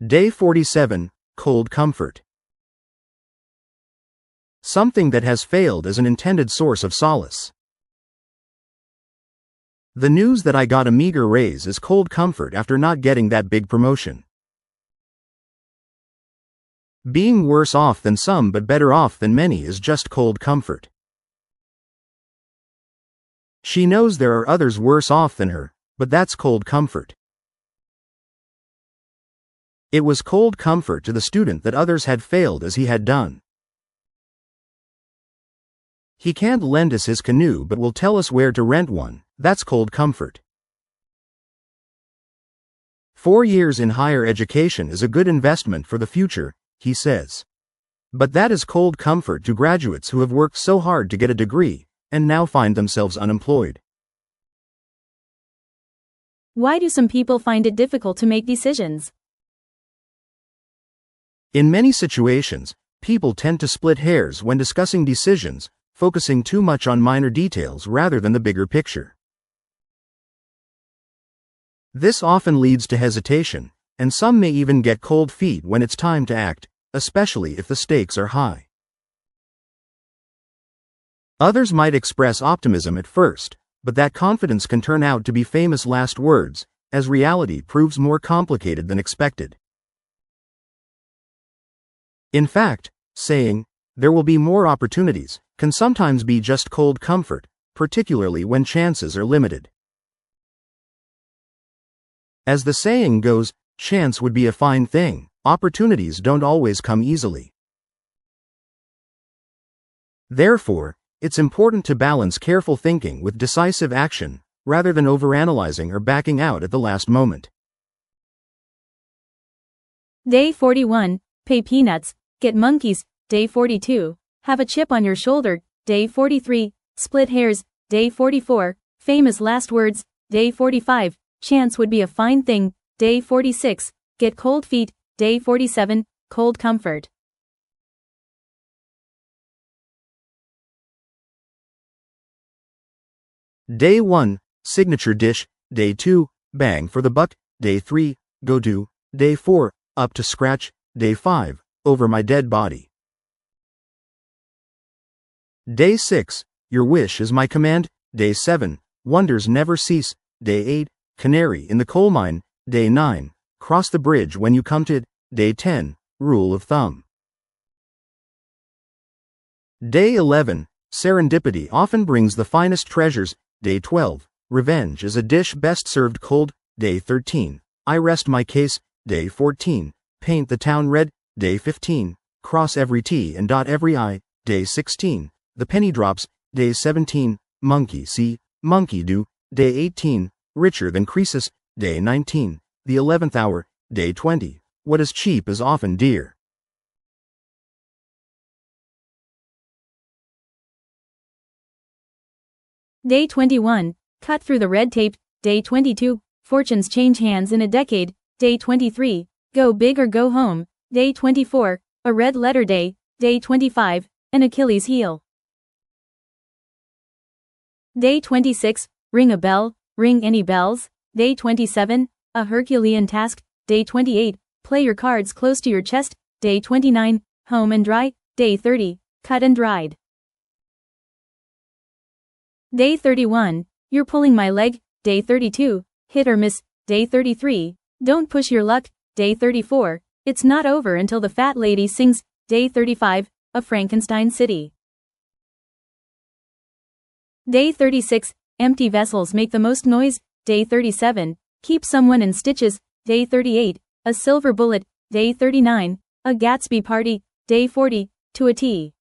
Day 47, Cold Comfort. Something that has failed as an intended source of solace. The news that I got a meager raise is cold comfort after not getting that big promotion. Being worse off than some but better off than many is just cold comfort. She knows there are others worse off than her, but that's cold comfort. It was cold comfort to the student that others had failed as he had done. He can't lend us his canoe but will tell us where to rent one. That's cold comfort. 4 years in higher education is a good investment for the future, he says. But that is cold comfort to graduates who have worked so hard to get a degree, and now find themselves unemployed. Why do some people find it difficult to make decisions? In many situations, people tend to split hairs when discussing decisions, focusing too much on minor details rather than the bigger picture. This often leads to hesitation, and some may even get cold feet when it's time to act, especially if the stakes are high. Others might express optimism at first, but that confidence can turn out to be famous last words, as reality proves more complicated than expected. In fact, saying, "There will be more opportunities," can sometimes be just cold comfort, particularly when chances are limited. As the saying goes, chance would be a fine thing. Opportunities don't always come easily. Therefore, it's important to balance careful thinking with decisive action, rather than overanalyzing or backing out at the last moment. Day 41, pay peanuts, get monkeys. Day 42, have a chip on your shoulder. Day 43, split hairs. Day 44, famous last words. Day 45, chance would be a fine thing. Day 46, get cold feet. Day 47, cold comfort. Day 1, signature dish. Day 2, bang for the buck. Day 3, go do. Day 4, up to scratch. Day 5, over my dead body. Day 6, your wish is my command. Day 7, wonders never cease. Day 8, canary in the coal mine. Day 9, cross the bridge when you come to it. Day 10, rule of thumb. Day 11, serendipity often brings the finest treasures. Day 12, revenge is a dish best served cold. Day 13, I rest my case. Day 14, paint the town red. Day 15, cross every T and dot every I. Day 16, the penny drops. Day 17, monkey see, monkey do. Day 18, richer than Croesus. Day 19, the 11th hour. Day 20, what is cheap is often dear. Day 21, cut through the red tape. Day 22, fortunes change hands in a decade. Day 23, go big or go home. Day 24, a red letter day. Day 25, an Achilles heel. Day 26, ring a bell, ring any bells. Day 27, a Herculean task. Day 28, play your cards close to your chest. Day 29, home and dry. Day 30, cut and dried. Day 31, you're pulling my leg. Day 32, hit or miss. Day 33, don't push your luck. Day 34, it's not over until the fat lady sings. Day 35, a Frankenstein city. Day 36, empty vessels make the most noise. Day 37, keep someone in stitches. Day 38, a silver bullet. Day 39, a Gatsby party. Day 40, to a T.